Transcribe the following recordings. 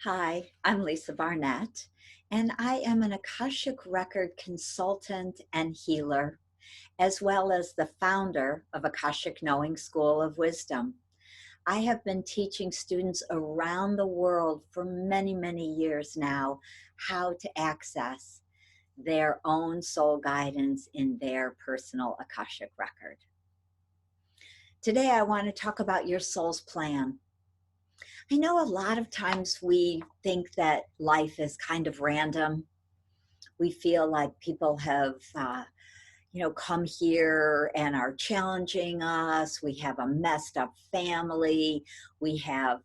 Hi, I'm Lisa Barnett, and I am an Akashic Record consultant and healer, as well as the founder of Akashic Knowing School of Wisdom. I have been teaching students around the world for many, many years now how to access their own soul guidance in their personal Akashic record. Today, I want to talk about your soul's plan. I know a lot of times we think that life is kind of random. We feel like people have, come here and are challenging us. We have a messed up family. We have,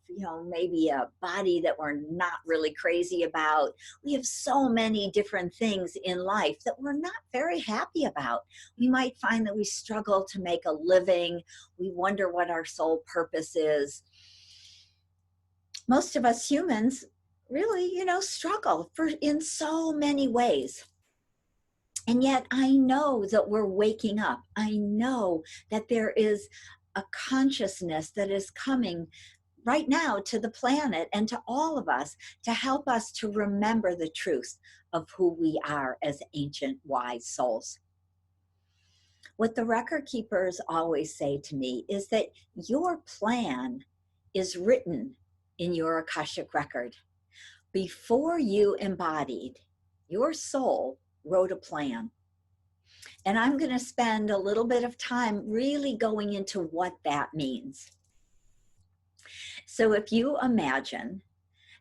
maybe a body that we're not really crazy about. We have so many different things in life that we're not very happy about. We might find that we struggle to make a living. We wonder what our sole purpose is. Most of us humans really, struggle in so many ways. And yet I know that we're waking up. I know that there is a consciousness that is coming right now to the planet and to all of us to help us to remember the truth of who we are as ancient wise souls. What the record keepers always say to me is that your plan is written in your Akashic record. Before you embodied, your soul wrote a plan. And I'm going to spend a little bit of time really going into what that means. So if you imagine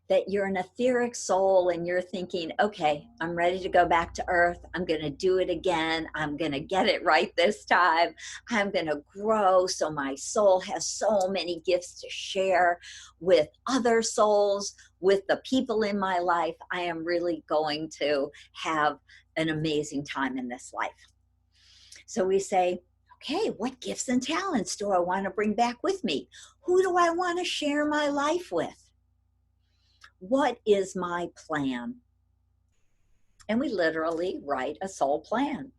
that you're an etheric soul and you're thinking, okay, I'm ready to go back to earth. I'm going to do it again. I'm going to get it right this time. I'm going to grow so my soul has so many gifts to share with other souls, with the people in my life. I am really going to have an amazing time in this life. So we say, okay, what gifts and talents do I want to bring back with me? Who do I want to share my life with? What is my plan? And we literally write a soul plan.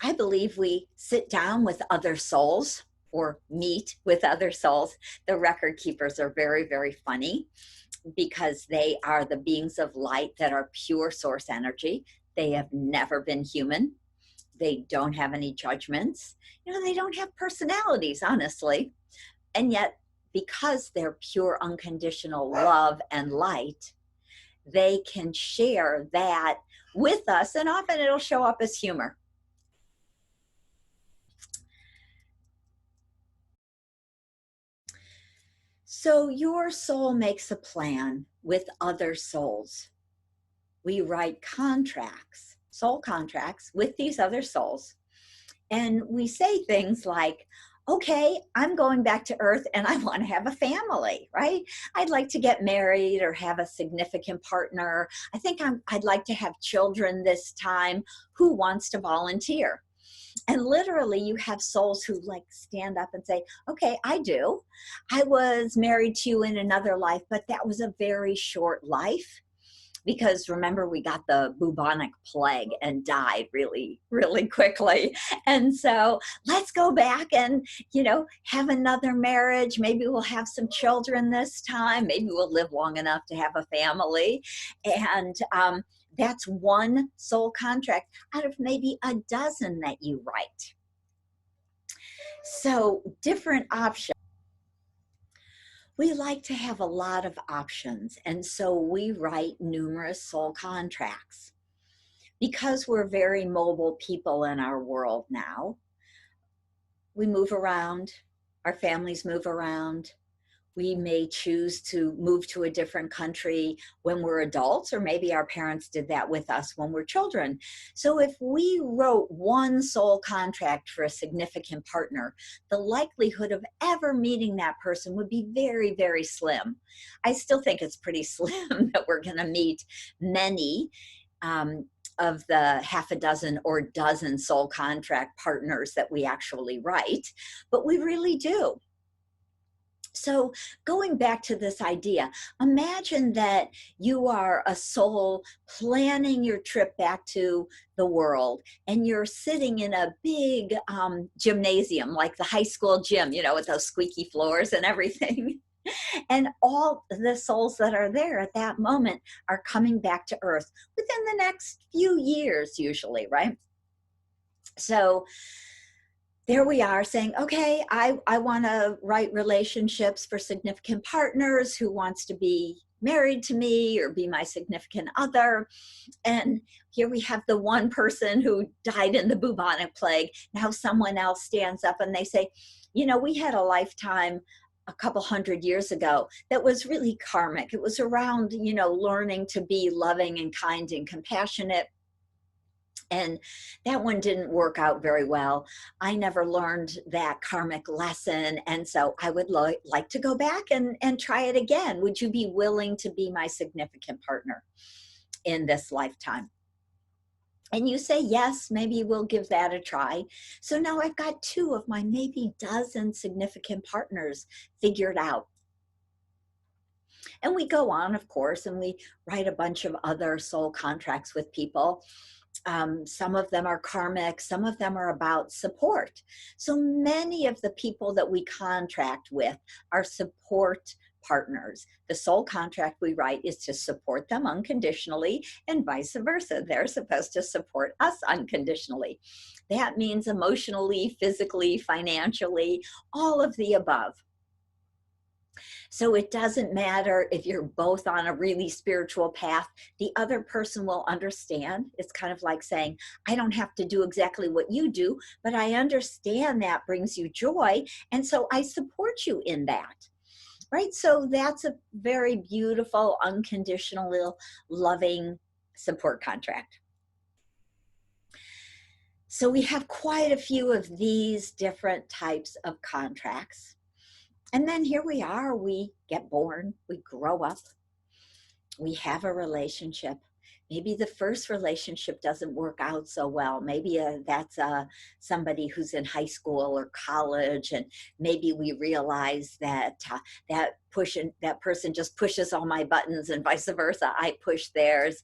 I believe we sit down with other souls or meet with other souls. The record keepers are very, very funny because they are the beings of light that are pure source energy. They have never been human. They don't have any judgments. They don't have personalities, honestly. And yet, because they're pure unconditional love and light, they can share that with us, and often it'll show up as humor. So your soul makes a plan with other souls. We write contracts, soul contracts with these other souls. And we say things like, okay, I'm going back to earth and I want to have a family, right? I'd like to get married or have a significant partner. I think I'd like to have children this time. Who wants to volunteer? And literally you have souls who like stand up and say, okay, I do. I was married to you in another life, but that was a very short life. Because remember, we got the bubonic plague and died really, really quickly. And so let's go back and, have another marriage. Maybe we'll have some children this time. Maybe we'll live long enough to have a family. And that's one soul contract out of maybe a dozen that you write. So different options. We like to have a lot of options, and so we write numerous soul contracts. Because we're very mobile people in our world now, we move around, our families move around. We may choose to move to a different country when we're adults, or maybe our parents did that with us when we're children. So if we wrote one soul contract for a significant partner, the likelihood of ever meeting that person would be very, very slim. I still think it's pretty slim that we're going to meet many of the half a dozen or dozen soul contract partners that we actually write, but we really do. So going back to this idea, imagine that you are a soul planning your trip back to the world, and you're sitting in a big gymnasium, like the high school gym, with those squeaky floors and everything. And all the souls that are there at that moment are coming back to Earth within the next few years, usually, right? So there we are saying, okay, I want to write relationships for significant partners who wants to be married to me or be my significant other. And here we have the one person who died in the bubonic plague. Now someone else stands up and they say, you know, we had a lifetime a couple hundred years ago that was really karmic. It was around, you know, learning to be loving and kind and compassionate. And that one didn't work out very well. I never learned that karmic lesson. And so I would like to go back and try it again. Would you be willing to be my significant partner in this lifetime? And you say, yes, maybe we'll give that a try. So now I've got 2 of my maybe dozen significant partners figured out. And we go on, of course, and we write a bunch of other soul contracts with people. Some of them are karmic, some of them are about support. So many of the people that we contract with are support partners. The soul contract we write is to support them unconditionally, and vice versa. They're supposed to support us unconditionally. That means emotionally, physically, financially, all of the above. So it doesn't matter if you're both on a really spiritual path, the other person will understand. It's kind of like saying, I don't have to do exactly what you do, but I understand that brings you joy. And so I support you in that. Right? So that's a very beautiful, unconditional, loving support contract. So we have quite a few of these different types of contracts. And then here we are, we get born, we grow up, we have a relationship. Maybe the first relationship doesn't work out so well. Maybe that's somebody who's in high school or college, and maybe we realize that that person just pushes all my buttons, and vice versa, I push theirs.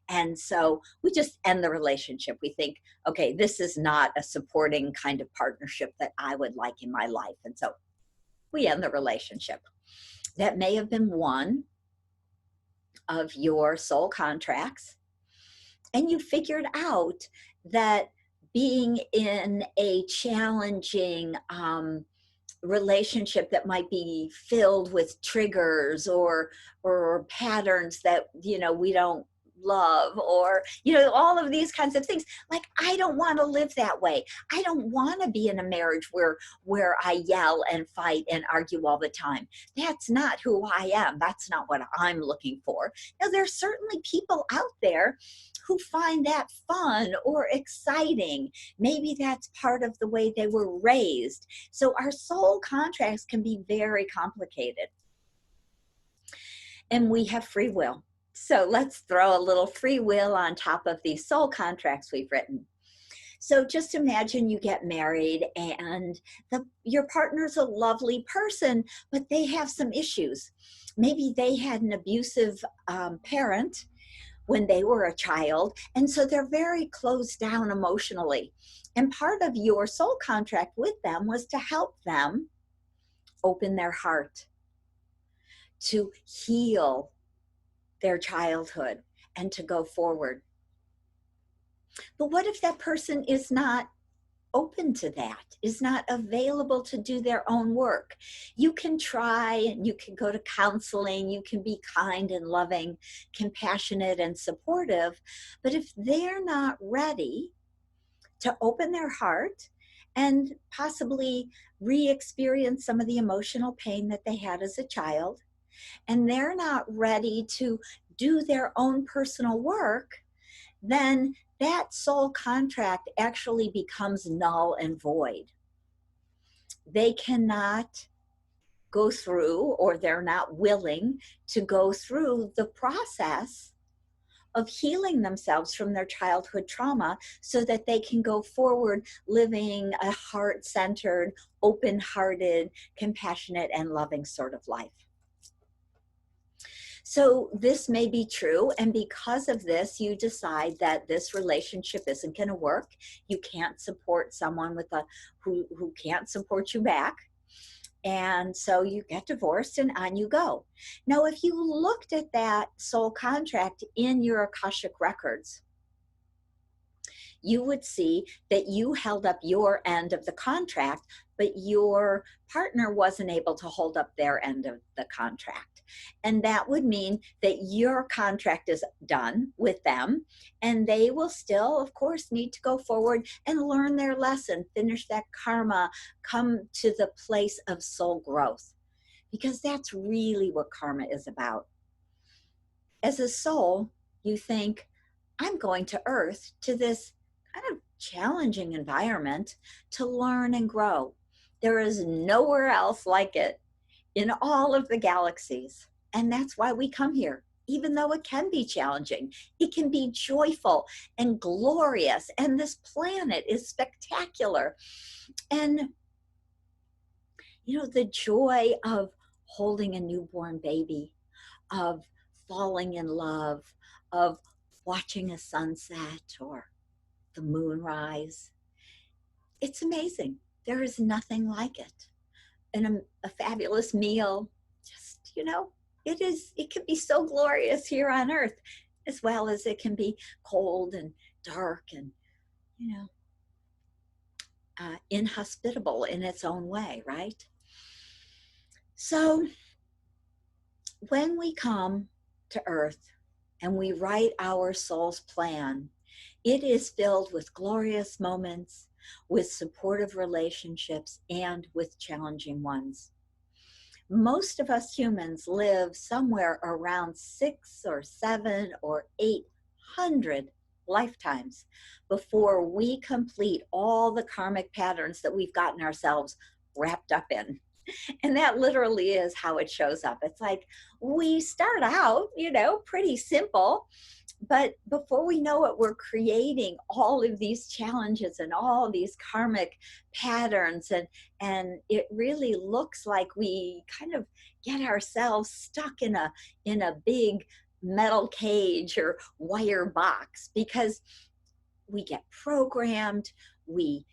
And so we just end the relationship. We think, okay, this is not a supporting kind of partnership that I would like in my life. And so we end the relationship. That may have been one of your soul contracts. And you figured out that being in a challenging relationship that might be filled with triggers or patterns that, you know, we don't love, or, you know, all of these kinds of things. Like, I don't want to live that way. I don't want to be in a marriage where I yell and fight and argue all the time. That's not who I am. That's not what I'm looking for. Now, there's certainly people out there who find that fun or exciting. Maybe that's part of the way they were raised. So our soul contracts can be very complicated. And we have free will. So let's throw a little free will on top of these soul contracts we've written. So just imagine you get married and your partner's a lovely person, but they have some issues. Maybe they had an abusive parent when they were a child, and so they're very closed down emotionally. And part of your soul contract with them was to help them open their heart, to heal their childhood, and to go forward. But what if that person is not open to that, is not available to do their own work? You can try, and you can go to counseling, you can be kind and loving, compassionate and supportive, but if they're not ready to open their heart and possibly re-experience some of the emotional pain that they had as a child, and they're not ready to do their own personal work, then that soul contract actually becomes null and void. They cannot go through, or they're not willing to go through the process of healing themselves from their childhood trauma so that they can go forward living a heart-centered, open-hearted, compassionate, and loving sort of life. So this may be true, and because of this, you decide that this relationship isn't going to work. You can't support someone who can't support you back, And so you get divorced and on you go. Now, if you looked at that soul contract in your Akashic records, you would see that you held up your end of the contract, but your partner wasn't able to hold up their end of the contract. And that would mean that your contract is done with them, and they will still, of course, need to go forward and learn their lesson, finish that karma, come to the place of soul growth, because that's really what karma is about. As a soul, you think, I'm going to Earth, to this kind of challenging environment, to learn and grow. There is nowhere else like it in all of the galaxies. And that's why we come here. Even though it can be challenging, it can be joyful and glorious. And this planet is spectacular. And, you know, the joy of holding a newborn baby, of falling in love, of watching a sunset or the moon rise. It's amazing. There is nothing like it. And a fabulous meal, just, you know, it can be so glorious here on Earth, as well as it can be cold and dark and, you know, inhospitable in its own way, right? So when we come to Earth and we write our soul's plan, it is filled with glorious moments, with supportive relationships, and with challenging ones. Most of us humans live somewhere around 6 or 7 or 800 lifetimes before we complete all the karmic patterns that we've gotten ourselves wrapped up in. And that literally is how it shows up. It's like we start out, you know, pretty simple, but before we know it, we're creating all of these challenges and all these karmic patterns. And it really looks like we kind of get ourselves stuck in a big metal cage or wire box, because we get programmed, we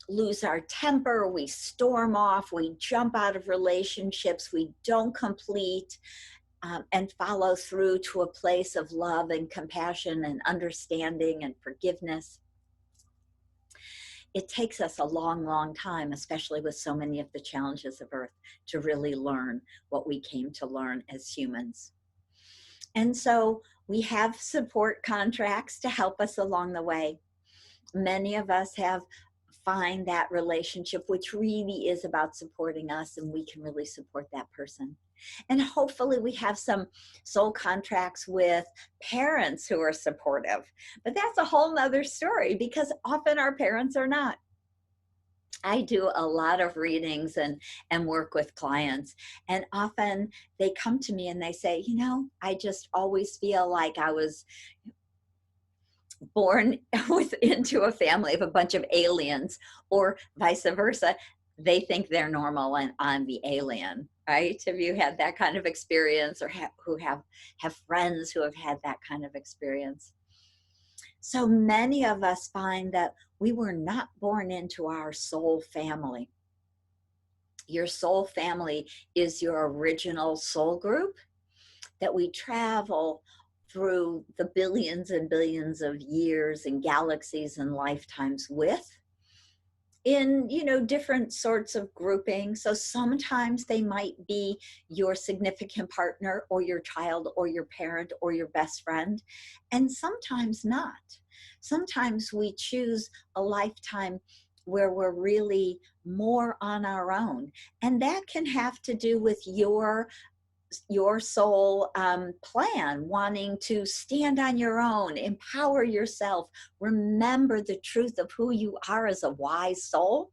lose our temper, we storm off, we jump out of relationships, we don't complete and follow through to a place of love and compassion and understanding and forgiveness. It takes us a long, long time, especially with so many of the challenges of Earth, to really learn what we came to learn as humans. And so we have support contracts to help us along the way. Many of us find that relationship which really is about supporting us, and we can really support that person. And hopefully we have some soul contracts with parents who are supportive, but that's a whole nother story, because often our parents are not. I do a lot of readings and work with clients, and often they come to me and they say, you know, I just always feel like I was born into a family of a bunch of aliens, or vice versa. They think they're normal and I'm the alien, right? Have you had that kind of experience, or who have friends who have had that kind of experience? So many of us find that we were not born into our soul family. Your soul family is your original soul group that we travel through the billions and billions of years and galaxies and lifetimes with, in, you know, different sorts of groupings. So sometimes they might be your significant partner or your child or your parent or your best friend, and sometimes not. Sometimes we choose a lifetime where we're really more on our own, and that can have to do with your soul plan, wanting to stand on your own, empower yourself, remember the truth of who you are as a wise soul.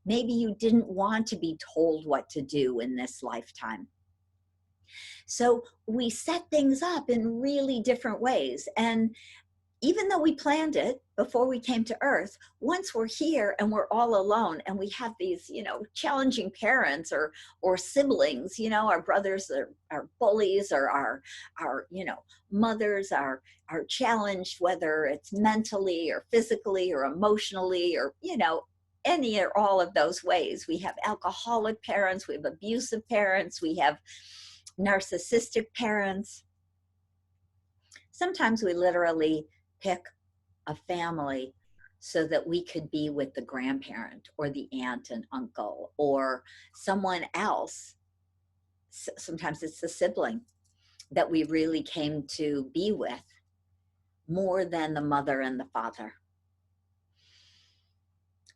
Maybe you didn't want to be told what to do in this lifetime. So we set things up in really different ways. And even though we planned it before we came to Earth, once we're here and we're all alone and we have these, you know, challenging parents or siblings, you know, our brothers are bullies, or our you know, mothers are challenged, whether it's mentally or physically or emotionally, or, you know, any or all of those ways. We have alcoholic parents, we have abusive parents, we have narcissistic parents. Sometimes we literally pick a family so that we could be with the grandparent or the aunt and uncle or someone else. Sometimes it's the sibling that we really came to be with more than the mother and the father.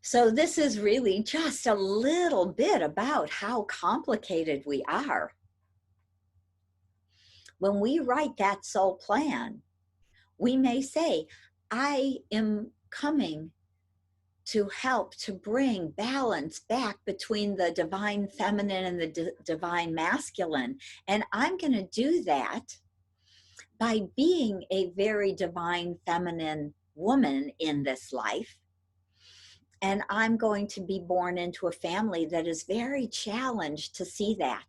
So this is really just a little bit about how complicated we are. When we write that soul plan, we may say, I am coming to help to bring balance back between the divine feminine and the divine masculine. And I'm going to do that by being a very divine feminine woman in this life. And I'm going to be born into a family that is very challenged to see that.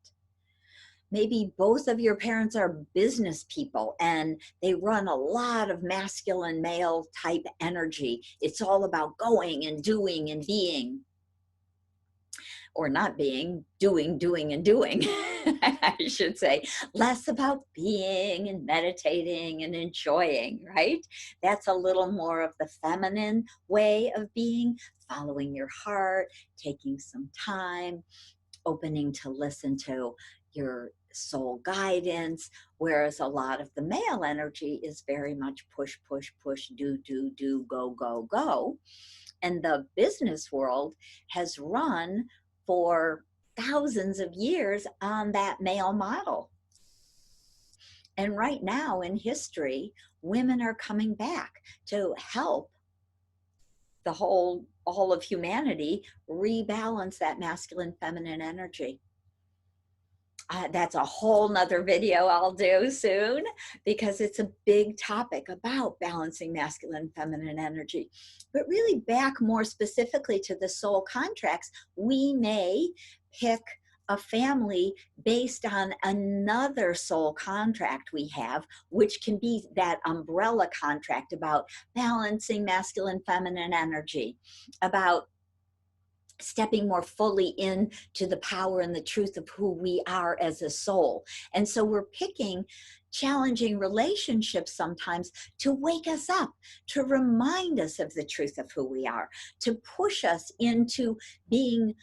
Maybe both of your parents are business people and they run a lot of masculine male type energy. It's all about going and doing and being. Or not being, doing, and doing, I should say. Less about being and meditating and enjoying, right? That's a little more of the feminine way of being, following your heart, taking some time, opening to listen to your soul guidance, whereas a lot of the male energy is very much push, push, push, do, go, go, go. And the business world has run for thousands of years on that male model. And right now in history, women are coming back to help all of humanity rebalance that masculine feminine energy. That's a whole nother video I'll do soon, because it's a big topic about balancing masculine and feminine energy. But really, back more specifically to the soul contracts, we may pick a family based on another soul contract we have, which can be that umbrella contract about balancing masculine feminine energy, about stepping more fully into the power and the truth of who we are as a soul. And so we're picking challenging relationships sometimes to wake us up, to remind us of the truth of who we are, to push us into being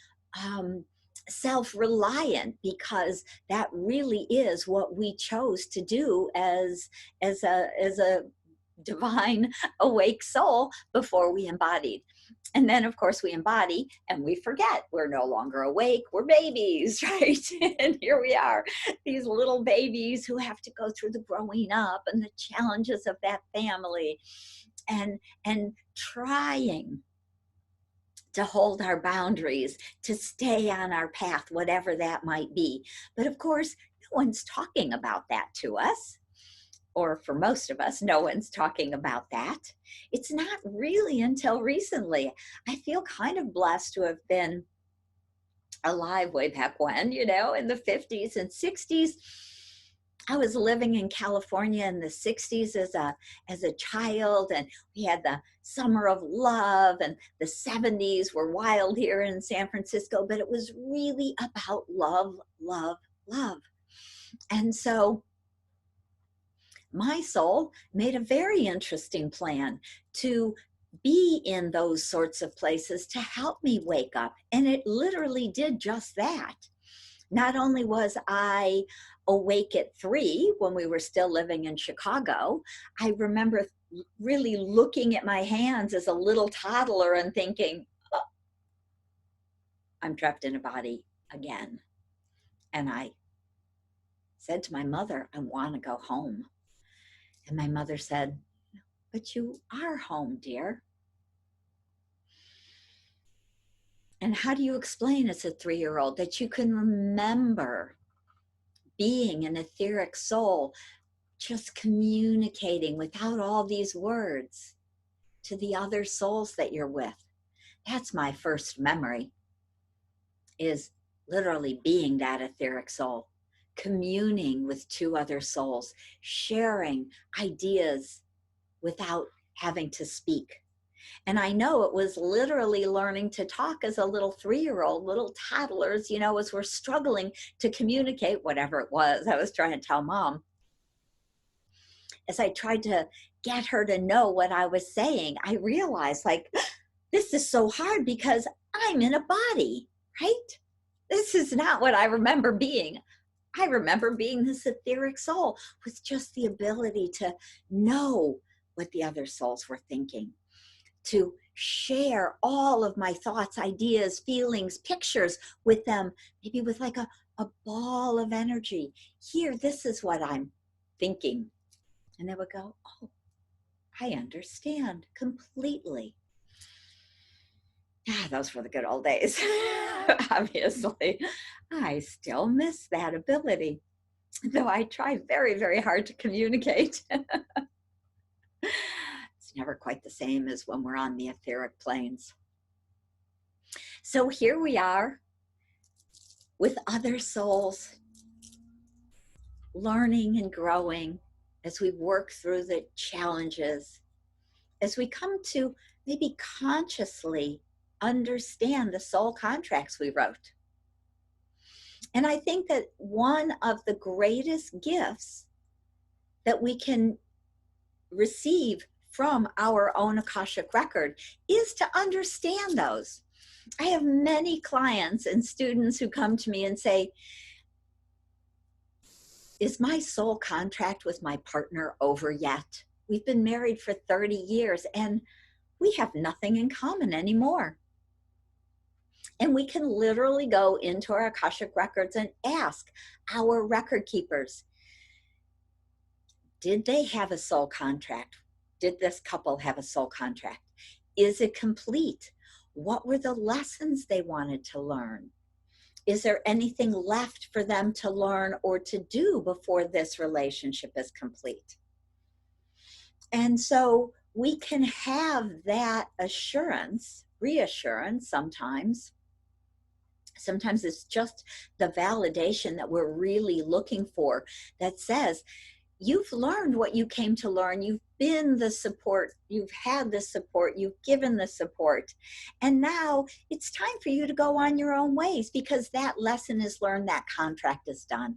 self-reliant, because that really is what we chose to do as a divine awake soul before we embodied. And then, of course, we embody and we forget. We're no longer awake. We're babies, right? And here we are, these little babies who have to go through the growing up and the challenges of that family, and trying to hold our boundaries, to stay on our path, whatever that might be. But of course, no one's talking about that to us. Or for most of us, no one's talking about that. It's not really until recently. I feel kind of blessed to have been alive way back when, in the 50s and 60s. I was living in California in the 60s as a child, and we had the summer of love, and the 70s were wild here in San Francisco, but it was really about love, love, love. And so my soul made a very interesting plan to be in those sorts of places to help me wake up. And it literally did just that. Not only was I awake at 3 when we were still living in Chicago, I remember really looking at my hands as a little toddler and thinking, oh, I'm trapped in a body again. And I said to my mother, I want to go home. And my mother said, but you are home, dear. And how do you explain as a 3-year-old that you can remember being an etheric soul, just communicating without all these words to the other souls that you're with? That's my first memory, is literally being that etheric soul, communing with 2 other souls, sharing ideas without having to speak. And I know it was literally learning to talk as a little 3-year-old, little toddlers, you know, as we're struggling to communicate whatever it was I was trying to tell mom. As I tried to get her to know what I was saying, I realized, like, this is so hard because I'm in a body, right? This is not what I remember being. I remember being this etheric soul with just the ability to know what the other souls were thinking, to share all of my thoughts, ideas, feelings, pictures with them, maybe with like a ball of energy. Here, this is what I'm thinking. And they would go, oh, I understand completely. Ah, those were the good old days. Obviously, I still miss that ability, though I try very, very hard to communicate. It's never quite the same as when we're on the etheric planes. So here we are with other souls, learning and growing as we work through the challenges, as we come to maybe consciously understand the soul contracts we wrote. And I think that one of the greatest gifts that we can receive from our own Akashic record is to understand those. I have many clients and students who come to me and say, is my soul contract with my partner over yet? We've been married for 30 years and we have nothing in common anymore. And we can literally go into our Akashic records and ask our record keepers, did they have a soul contract? Did this couple have a soul contract? Is it complete? What were the lessons they wanted to learn? Is there anything left for them to learn or to do before this relationship is complete? And so we can have that assurance, reassurance sometimes. Sometimes it's just the validation that we're really looking for that says, you've learned what you came to learn. You've been the support. You've had the support. You've given the support. And now it's time for you to go on your own ways because that lesson is learned, that contract is done.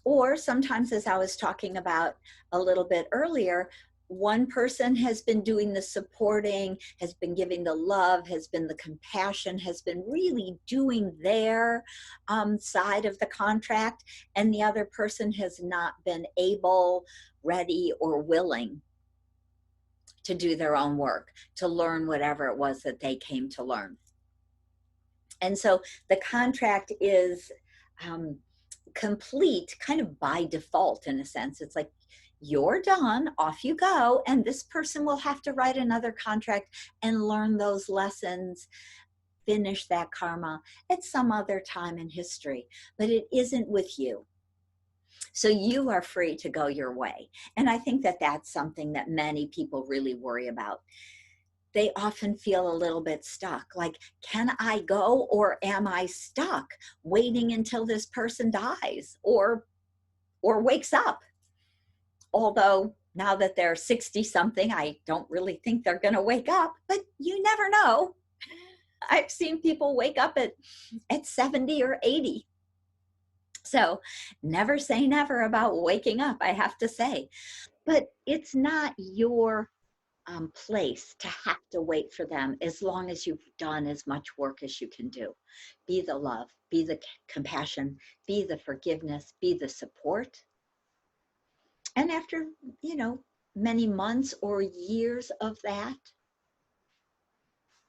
Or sometimes, as I was talking about a little bit earlier, one person has been doing the supporting, has been giving the love, has been the compassion, has been really doing their side of the contract, and the other person has not been able, ready, or willing to do their own work, to learn whatever it was that they came to learn. And so the contract is complete kind of by default, in a sense. It's like, you're done, off you go, and this person will have to write another contract and learn those lessons, finish that karma at some other time in history, but it isn't with you. So you are free to go your way. And I think that that's something that many people really worry about. They often feel a little bit stuck, like, can I go, or am I stuck waiting until this person dies or wakes up? Although now that they're 60 something, I don't really think they're going to wake up, but you never know. I've seen people wake up at 70 or 80. So never say never about waking up, I have to say. But it's not your place to have to wait for them as long as you've done as much work as you can do. Be the love, be the compassion, be the forgiveness, be the support. And after, many months or years of that,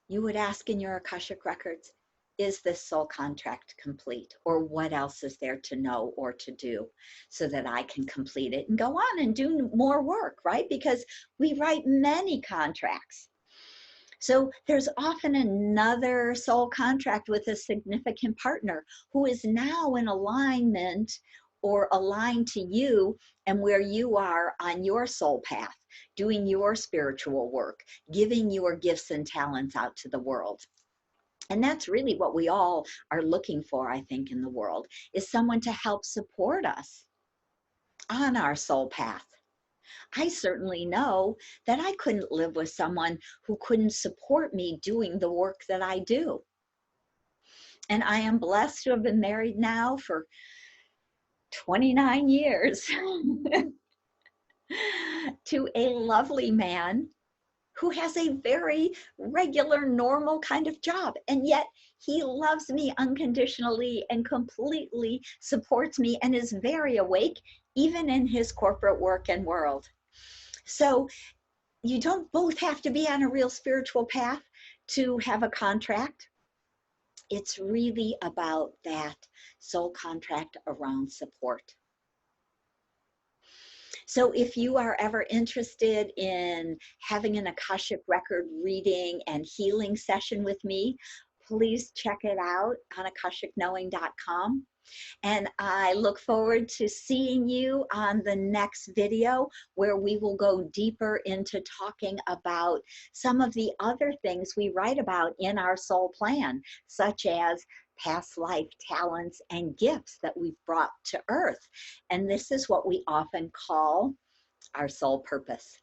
you would ask in your Akashic records, is this soul contract complete? Or what else is there to know or to do so that I can complete it and go on and do more work, right? Because we write many contracts. So there's often another soul contract with a significant partner who is now in alignment or aligned to you and where you are on your soul path, doing your spiritual work, giving your gifts and talents out to the world. And that's really what we all are looking for, I think, in the world, is someone to help support us on our soul path. I certainly know that I couldn't live with someone who couldn't support me doing the work that I do. And I am blessed to have been married now for 29 years to a lovely man who has a very regular, normal kind of job. And yet he loves me unconditionally and completely supports me and is very awake, even in his corporate work and world. So you don't both have to be on a real spiritual path to have a contract. It's really about that soul contract around support. So if you are ever interested in having an Akashic record reading and healing session with me, please check it out on AkashicKnowing.com. And I look forward to seeing you on the next video, where we will go deeper into talking about some of the other things we write about in our soul plan, such as past life talents and gifts that we've brought to earth. And this is what we often call our soul purpose.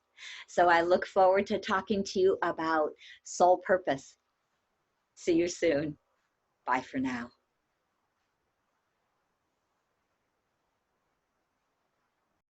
So I look forward to talking to you about soul purpose. See you soon. Bye for now.